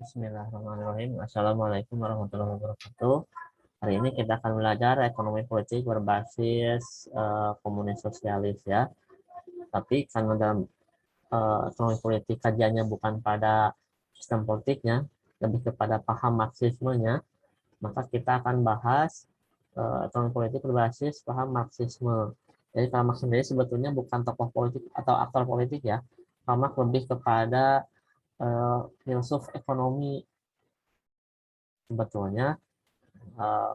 Bismillahirrahmanirrahim. Assalamualaikum warahmatullahi wabarakatuh. Hari ini kita akan belajar ekonomi politik berbasis komunis sosialis ya. Tapi karena dalam ekonomi politik kajiannya bukan pada sistem politiknya, lebih kepada paham marxismenya, maka kita akan bahas ekonomi politik berbasis paham marxisme. Jadi Karl Marx sendiri sebetulnya bukan tokoh politik atau aktor politik ya. Karl Marx lebih kepada filsuf ekonomi. Sebetulnya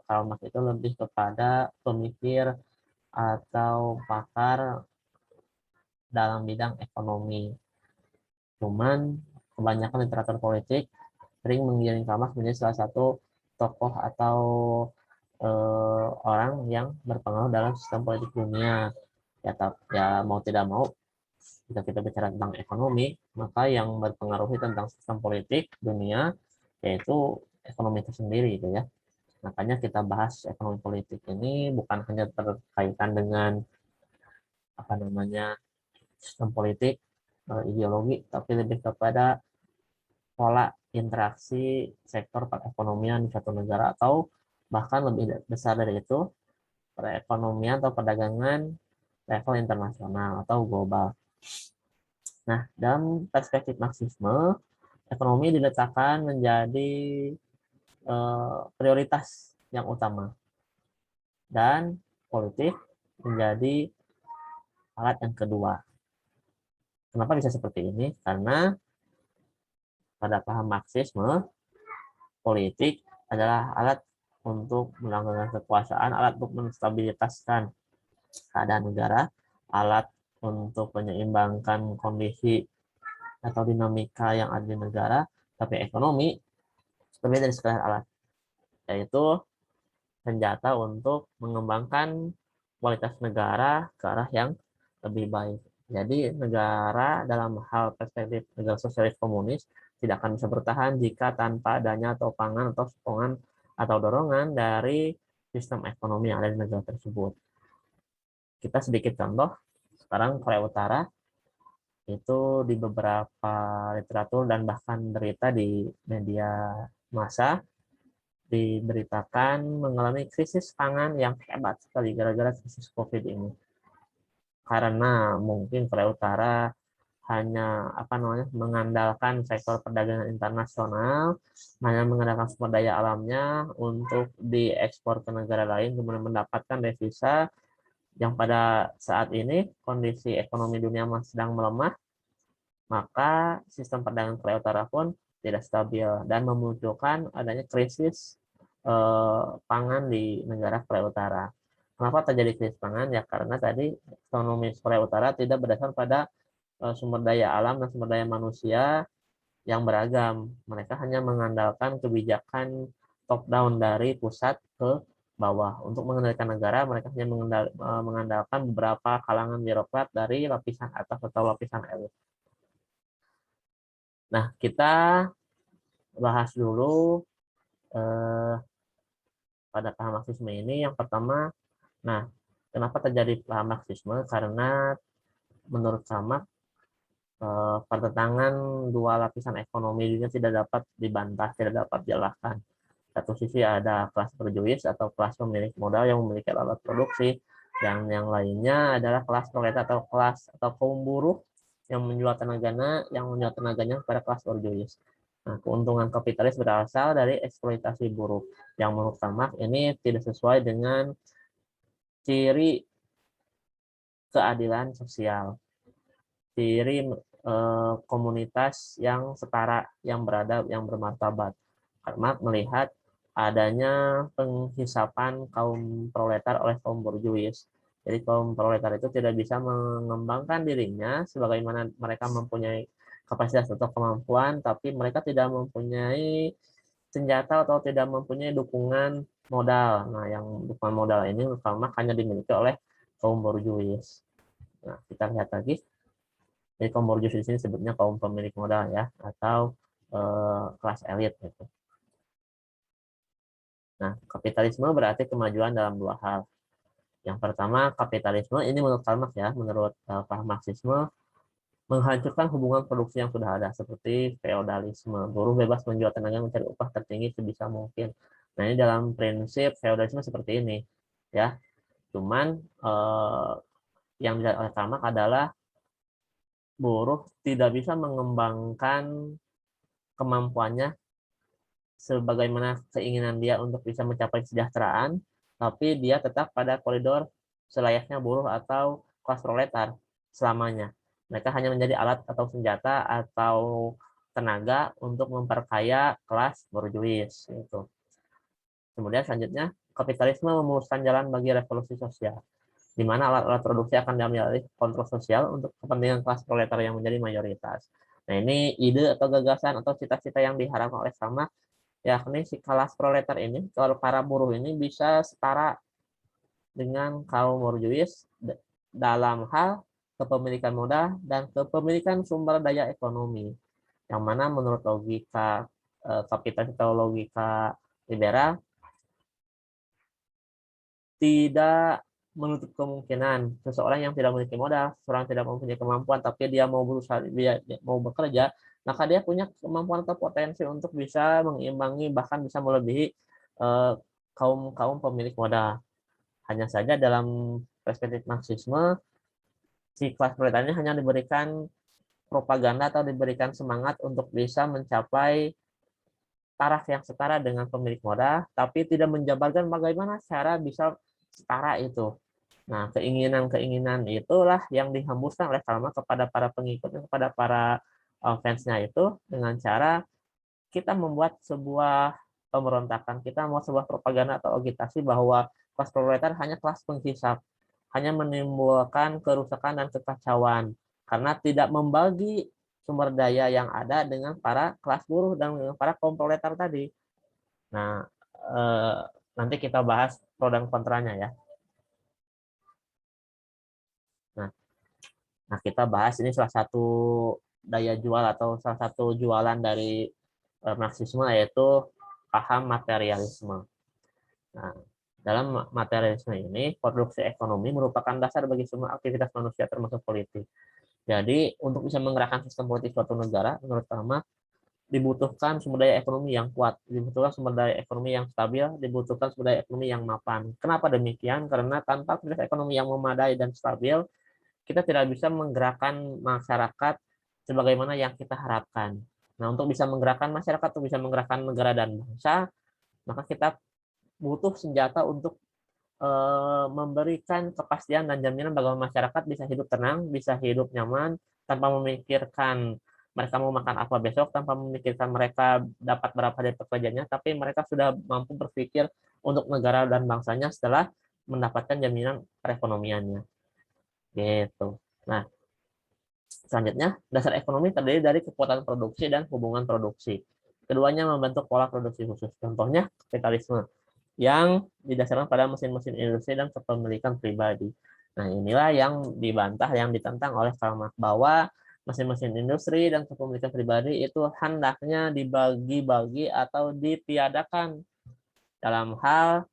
Karl Marx itu lebih kepada pemikir atau pakar dalam bidang ekonomi. Cuman kebanyakan literatur politik sering menggiring Karl Marx menjadi salah satu tokoh atau orang yang berpengaruh dalam sistem politik dunia. Ya mau tidak mau, jika kita bicara tentang ekonomi, maka yang berpengaruh tentang sistem politik dunia yaitu ekonomi itu sendiri gitu ya. Makanya kita bahas ekonomi politik ini bukan hanya terkaitan dengan sistem politik, ideologi, tapi lebih kepada pola interaksi sektor perekonomian di satu negara atau bahkan lebih besar dari itu, perekonomian atau perdagangan level internasional atau global. Nah, dalam perspektif Marxisme, ekonomi diletakkan menjadi prioritas yang utama dan politik menjadi alat yang kedua. Kenapa bisa seperti ini? Karena pada paham Marxisme, politik adalah alat untuk melanggar kekuasaan, alat untuk menstabilitaskan keadaan negara, alat untuk menyeimbangkan kondisi atau dinamika yang ada di negara, tapi ekonomi lebih dari sekedar alat, yaitu senjata untuk mengembangkan kualitas negara ke arah yang lebih baik. Jadi negara dalam hal perspektif negara sosialis komunis tidak akan bisa bertahan jika tanpa adanya topangan atau sokongan atau dorongan dari sistem ekonomi yang ada di negara tersebut. Kita sedikit contoh, sekarang Korea Utara itu di beberapa literatur dan bahkan berita di media massa diberitakan mengalami krisis pangan yang hebat sekali gara-gara krisis COVID ini. Karena mungkin Korea Utara hanya mengandalkan sektor perdagangan internasional, hanya mengandalkan sumber daya alamnya untuk diekspor ke negara lain, kemudian mendapatkan devisa yang pada saat ini kondisi ekonomi dunia sedang melemah, maka sistem perdagangan Korea Utara pun tidak stabil dan memunculkan adanya krisis pangan di negara Korea Utara. Kenapa terjadi krisis pangan? Ya karena tadi ekonomi Korea Utara tidak berdasar pada sumber daya alam dan sumber daya manusia yang beragam. Mereka hanya mengandalkan kebijakan top down dari pusat ke bawah. Untuk mengendalikan negara, mereka hanya mengandalkan beberapa kalangan birokrat dari lapisan atas atau lapisan elit. Nah, kita bahas dulu pada paham Marxisme ini. Yang pertama, kenapa terjadi paham Marxisme? Karena menurut Marx pertentangan dua lapisan ekonomi dunia tidak dapat dibantah, tidak dapat dielakkan. Satu sisi ada kelas berjuis atau kelas pemilik modal yang memiliki alat produksi, dan yang lainnya adalah kelas proletar atau kelas atau kaum buruh yang menjual tenaganya kepada kelas berjuis. Nah, keuntungan kapitalis berasal dari eksploitasi buruh yang menurut Marx ini tidak sesuai dengan ciri keadilan sosial, ciri komunitas yang setara, yang beradab, yang bermartabat. Karena melihat adanya penghisapan kaum proletar oleh kaum borjuis. Jadi kaum proletar itu tidak bisa mengembangkan dirinya sebagaimana mereka mempunyai kapasitas atau kemampuan, tapi mereka tidak mempunyai senjata atau tidak mempunyai dukungan modal. Nah, yang dukungan modal ini utama hanya dimiliki oleh kaum borjuis. Nah, kita lihat lagi. Jadi kaum borjuis di sini sebutnya kaum pemilik modal ya, atau kelas elit gitu. Nah, kapitalisme berarti kemajuan dalam dua hal. Yang pertama, kapitalisme ini menurut Karl Marx ya, menurut paham Marxisme, menghancurkan hubungan produksi yang sudah ada seperti feodalisme. Buruh bebas menjual tenaga mencari upah tertinggi sebisa mungkin. Nah, ini dalam prinsip feodalisme seperti ini, ya. Cuman yang dilihat oleh Karl Marx adalah buruh tidak bisa mengembangkan kemampuannya sebagaimana keinginan dia untuk bisa mencapai kesejahteraan, tapi dia tetap pada koridor selayaknya buruh atau kelas proletar selamanya. Mereka hanya menjadi alat atau senjata atau tenaga untuk memperkaya kelas borjuis. Gitu. Kemudian selanjutnya, kapitalisme memuluskan jalan bagi revolusi sosial, di mana alat-alat produksi akan diambil alih kontrol sosial untuk kepentingan kelas proletar yang menjadi mayoritas. Nah, ini ide atau gagasan atau cita-cita yang diharapkan oleh Sama, yakni si kelas proletar ini, kalau para buruh ini bisa setara dengan kaum borjuis dalam hal kepemilikan modal dan kepemilikan sumber daya ekonomi, yang mana menurut logika kapitalis atau logika liberal tidak menutup kemungkinan seseorang yang tidak memiliki modal, seseorang tidak mempunyai kemampuan, tapi dia mau berusaha, dia mau bekerja, maka dia punya kemampuan atau potensi untuk bisa mengimbangi bahkan bisa melebihi kaum kaum pemilik modal. Hanya saja dalam perspektif Marxisme, si kelas proletar ini hanya diberikan propaganda atau diberikan semangat untuk bisa mencapai taraf yang setara dengan pemilik modal, tapi tidak menjabarkan bagaimana cara bisa setara itu. Nah, keinginan-keinginan itulah yang dihembuskan oleh Karl Marx kepada para pengikutnya, kepada para fansnya itu dengan cara kita membuat sebuah pemberontakan, kita membuat sebuah propaganda atau agitasi bahwa kelas proletar hanya kelas penghisap, hanya menimbulkan kerusakan dan kekacauan karena tidak membagi sumber daya yang ada dengan para kelas buruh dan dengan para kaum proletar tadi. Nah, nanti kita bahas pro dan kontranya ya. Nah, kita bahas ini salah satu daya jual atau salah satu jualan dari Marxisme, yaitu paham materialisme. Nah, dalam materialisme ini, produksi ekonomi merupakan dasar bagi semua aktivitas manusia termasuk politik. Jadi, untuk bisa menggerakkan sistem politik suatu negara, menurut Karl dibutuhkan sumber daya ekonomi yang kuat, dibutuhkan sumber daya ekonomi yang stabil, dibutuhkan sumber daya ekonomi yang mapan. Kenapa demikian? Karena tanpa aktivitas ekonomi yang memadai dan stabil, kita tidak bisa menggerakkan masyarakat sebagaimana yang kita harapkan. Nah, untuk bisa menggerakkan masyarakat, untuk bisa menggerakkan negara dan bangsa, maka kita butuh senjata untuk memberikan kepastian dan jaminan bahwa masyarakat bisa hidup tenang, bisa hidup nyaman, tanpa memikirkan mereka mau makan apa besok, tanpa memikirkan mereka dapat berapa dari pekerjaannya, tapi mereka sudah mampu berpikir untuk negara dan bangsanya setelah mendapatkan jaminan perekonomiannya. Gitu. Nah, selanjutnya, dasar ekonomi terdiri dari kekuatan produksi dan hubungan produksi. Keduanya membentuk pola produksi khusus. Contohnya, kapitalisme yang didasarkan pada mesin-mesin industri dan kepemilikan pribadi. Nah, inilah yang dibantah, yang ditentang oleh Karl Marx, bahwa mesin-mesin industri dan kepemilikan pribadi itu hendaknya dibagi-bagi atau ditiadakan dalam hal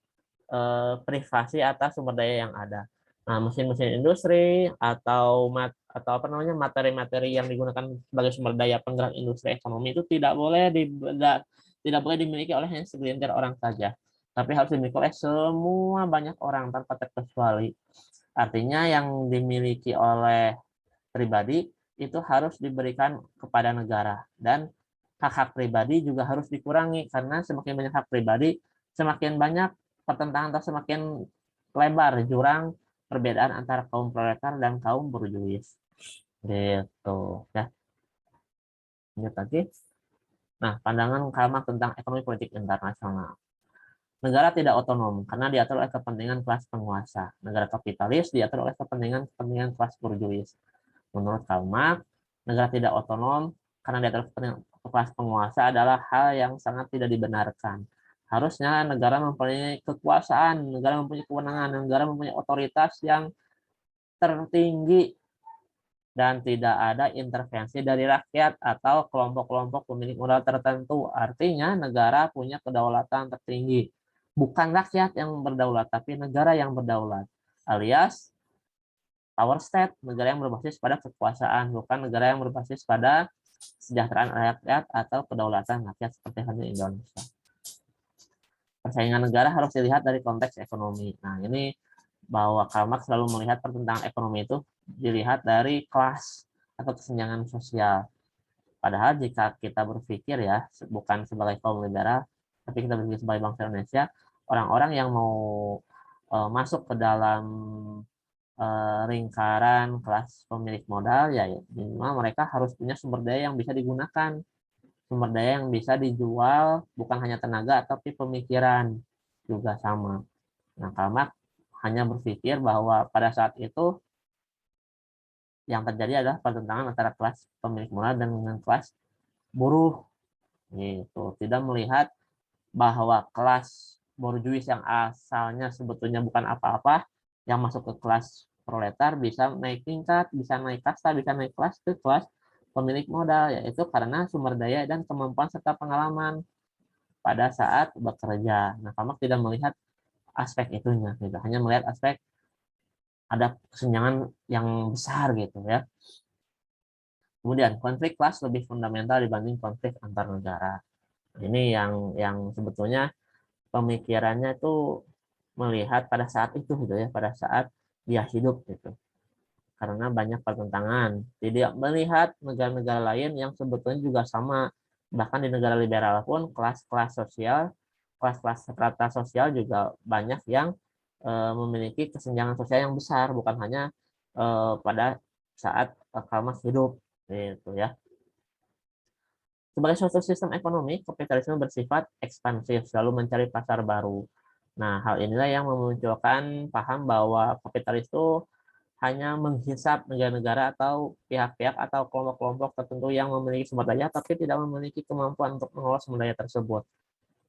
privasi atas sumber daya yang ada. Nah, mesin-mesin industri atau apa namanya materi-materi yang digunakan sebagai sumber daya penggerak industri ekonomi itu tidak boleh dimiliki oleh hanya segelintir orang saja, tapi harus dimiliki oleh semua banyak orang tanpa terkecuali. Artinya yang dimiliki oleh pribadi itu harus diberikan kepada negara, dan hak-hak pribadi juga harus dikurangi, karena semakin banyak hak pribadi, semakin banyak pertentangan atau semakin lebar jurang perbedaan antara kaum proletar dan kaum borjuis. Gitu ya. Lanjut lagi. Nah, pandangan Karl Marx tentang ekonomi politik internasional. Negara tidak otonom karena diatur oleh kepentingan kelas penguasa. Negara kapitalis diatur oleh kepentingan kelas borjuis. Menurut Karl Marx, negara tidak otonom karena diatur kepentingan kelas penguasa adalah hal yang sangat tidak dibenarkan. Harusnya negara mempunyai kekuasaan, negara mempunyai kewenangan, negara mempunyai otoritas yang tertinggi dan tidak ada intervensi dari rakyat atau kelompok-kelompok pemilik modal tertentu. Artinya negara punya kedaulatan tertinggi. Bukan rakyat yang berdaulat, tapi negara yang berdaulat. Alias power state, negara yang berbasis pada kekuasaan, bukan negara yang berbasis pada kesejahteraan rakyat atau kedaulatan rakyat seperti halnya Indonesia. Persaingan negara harus dilihat dari konteks ekonomi. Nah, ini bahwa Karl Marx selalu melihat pertentangan ekonomi itu dilihat dari kelas atau kesenjangan sosial. Padahal jika kita berpikir ya, bukan sebagai kaum liberal, tapi kita berpikir sebagai bangsa Indonesia, orang-orang yang mau masuk ke dalam lingkaran kelas pemilik modal, ya minimal mereka harus punya sumber daya yang bisa digunakan, sumber daya yang bisa dijual, bukan hanya tenaga tapi pemikiran juga sama. Nah, Karl Marx hanya berpikir bahwa pada saat itu yang terjadi adalah pertentangan antara kelas pemilik modal dan dengan kelas buruh. Gitu. Tidak melihat bahwa kelas borjuis yang asalnya sebetulnya bukan apa-apa, yang masuk ke kelas proletar bisa naik tingkat, bisa naik kasta, bisa naik kelas ke kelas pemilik modal, yaitu karena sumber daya dan kemampuan serta pengalaman pada saat bekerja. Nah, Karl Marx tidak melihat aspek itunya, gitu. Hanya melihat aspek ada kesenjangan yang besar gitu ya. Kemudian konflik kelas lebih fundamental dibanding konflik antar negara. Ini yang sebetulnya pemikirannya itu melihat pada saat itu gitu ya, pada saat dia hidup gitu. Karena banyak pertentangan. Tidak melihat negara-negara lain yang sebetulnya juga sama. Bahkan di negara liberal pun kelas-kelas sosial, kelas-kelas strata sosial juga banyak yang memiliki kesenjangan sosial yang besar, bukan hanya pada saat Karl Marx hidup gitu ya. Sebagai suatu sistem ekonomi, kapitalisme bersifat ekspansif, selalu mencari pasar baru. Nah, hal inilah yang memunculkan paham bahwa kapitalis itu hanya menghisap negara-negara atau pihak-pihak atau kelompok-kelompok tertentu yang memiliki sumber daya, tapi tidak memiliki kemampuan untuk mengelola sumber daya tersebut.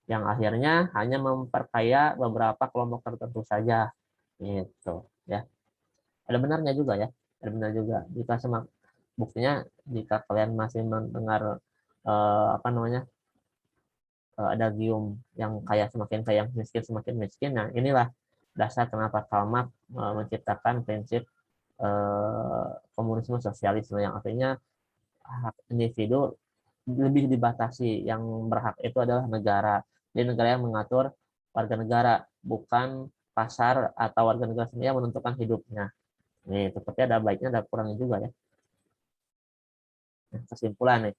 Yang akhirnya hanya memperkaya beberapa kelompok tertentu saja. Gitu, ya. Ada benarnya juga ya. Ada benar juga. Jika buktinya jika kalian masih mendengar apa namanya ada gium yang kaya semakin kaya, miskin semakin miskin. Nah, inilah dasar kenapa Karl Marx menciptakan prinsip komunisme sosialisme yang artinya hak individu lebih dibatasi. Yang berhak itu adalah negara. Jadi negara yang mengatur warga negara, bukan pasar atau warga negara sendiri yang menentukan hidupnya. Nih, seperti ada baiknya ada kurangnya juga ya. Nah, kesimpulan nih.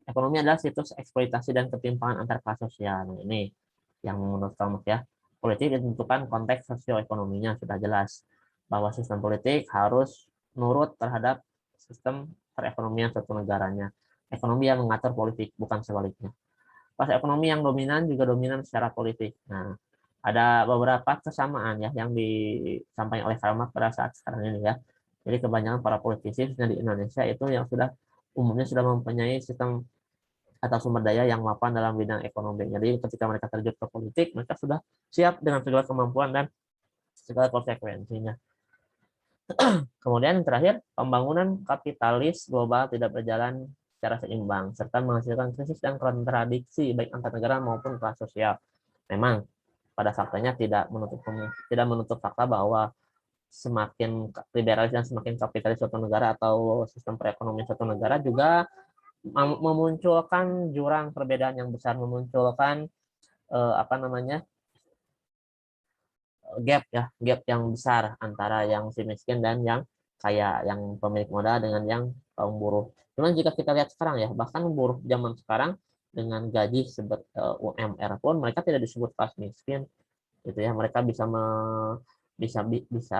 Ekonomi adalah situs eksploitasi dan ketimpangan antar kelas sosial. Nah, ini yang menurut kamu ya. Politik ditentukan konteks sosioekonominya sudah jelas bahwa sistem politik harus nurut terhadap sistem perekonomian suatu negaranya. Ekonomi yang mengatur politik, bukan sebaliknya. Pas ekonomi yang dominan juga dominan secara politik. Nah, ada beberapa kesamaan ya yang disampaikan oleh Karl Marx pada saat sekarang ini ya. Jadi kebanyakan para politisi khususnya di Indonesia itu yang sudah umumnya sudah mempunyai sistem atau sumber daya yang mapan dalam bidang ekonomi. Jadi ketika mereka terjun ke politik, mereka sudah siap dengan segala kemampuan dan segala konsekuensinya. Kemudian yang terakhir, pembangunan kapitalis global tidak berjalan secara seimbang, serta menghasilkan krisis dan kontradiksi baik antar negara maupun kelas sosial. Memang pada faktanya tidak menutup fakta bahwa semakin liberalis dan semakin kapitalis suatu negara atau sistem perekonomian suatu negara juga memunculkan jurang perbedaan yang besar, memunculkan apa namanya gap yang besar antara yang si miskin dan yang kaya, yang pemilik modal dengan yang kaum buruh. Cuman jika kita lihat sekarang ya, bahkan buruh zaman sekarang dengan gaji UMR pun mereka tidak disebut kelas miskin, gitu ya. Mereka bisa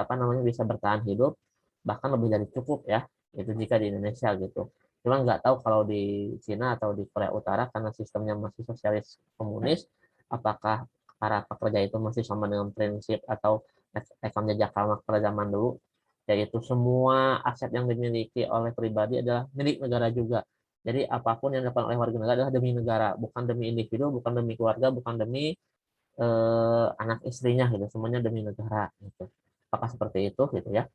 apa namanya bisa bertahan hidup bahkan lebih dari cukup ya. Itu jika di Indonesia gitu. Cuma nggak tahu kalau di Cina atau di Korea Utara karena sistemnya masih sosialis komunis, apakah para pekerja itu masih sama dengan prinsip atau rekam jejak pada zaman dulu, yaitu semua aset yang dimiliki oleh pribadi adalah milik negara juga. Jadi apapun yang dilakukan oleh warga negara adalah demi negara, bukan demi individu, bukan demi keluarga, bukan demi anak istrinya gitu, semuanya demi negara gitu. Apakah seperti itu gitu ya?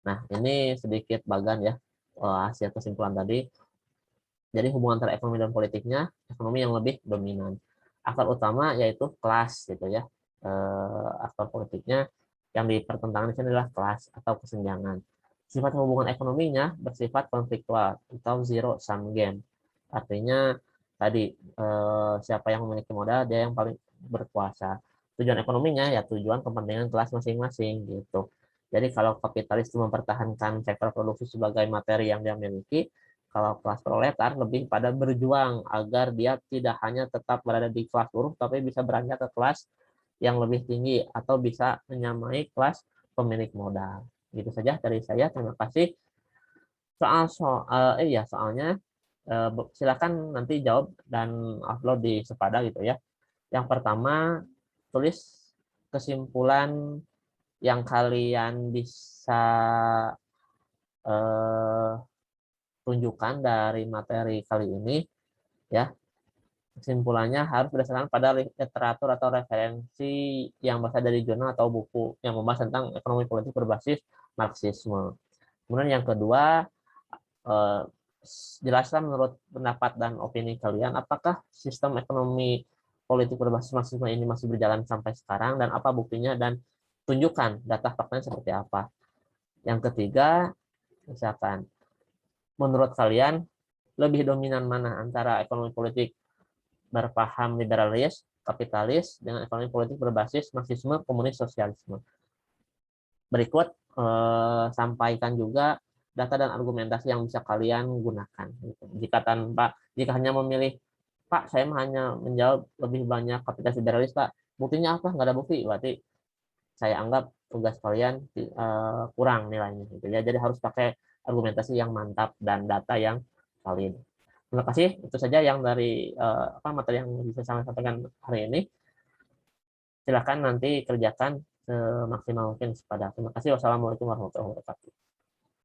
Nah, ini sedikit bagan ya hasil kesimpulan tadi. Jadi hubungan antara ekonomi dan politiknya, ekonomi yang lebih dominan. Aktor utama yaitu kelas gitu ya. Aktor politiknya Yang dipertentangkan di sini adalah kelas atau kesenjangan. Sifat hubungan ekonominya bersifat konfliktual atau zero sum game. Artinya tadi siapa yang memiliki modal dia yang paling berkuasa. Tujuan ekonominya ya tujuan kepentingan kelas masing-masing gitu. Jadi kalau kapitalis itu mempertahankan sektor produksi sebagai materi yang dia miliki, kalau kelas proletar lebih pada berjuang agar dia tidak hanya tetap berada di kelas buruh, tapi bisa beranjak ke kelas yang lebih tinggi atau bisa menyamai kelas pemilik modal. Gitu saja dari saya. Terima kasih. Soalnya silakan nanti jawab dan upload di Sepada gitu ya. Yang pertama, tulis kesimpulan yang kalian bisa eh, tunjukkan dari materi kali ini ya. Kesimpulannya harus berdasarkan pada literatur atau referensi yang berasal dari jurnal atau buku yang membahas tentang ekonomi politik berbasis Marxisme. Kemudian yang kedua, eh, jelaskan menurut pendapat dan opini kalian apakah sistem ekonomi politik berbasis Marxisme ini masih berjalan sampai sekarang dan apa buktinya dan tunjukkan data faktanya seperti apa. Yang ketiga, misalkan menurut kalian lebih dominan mana antara ekonomi politik berpaham liberalis, kapitalis, dengan ekonomi politik berbasis Marxisme, komunis, sosialisme. Berikut sampaikan juga data dan argumentasi yang bisa kalian gunakan. Jika hanya memilih, Pak, saya hanya menjawab lebih banyak kapitalis liberalis, Pak. Buktinya apa? Nggak ada bukti. Berarti saya anggap tugas kalian kurang nilainya. Gitu ya. Jadi harus pakai argumentasi yang mantap dan data yang valid. Terima kasih. Itu saja yang dari materi yang bisa saya sampaikan hari ini. Silakan nanti kerjakan semaksimal mungkin pada. Terima kasih. Wassalamualaikum warahmatullahi wabarakatuh.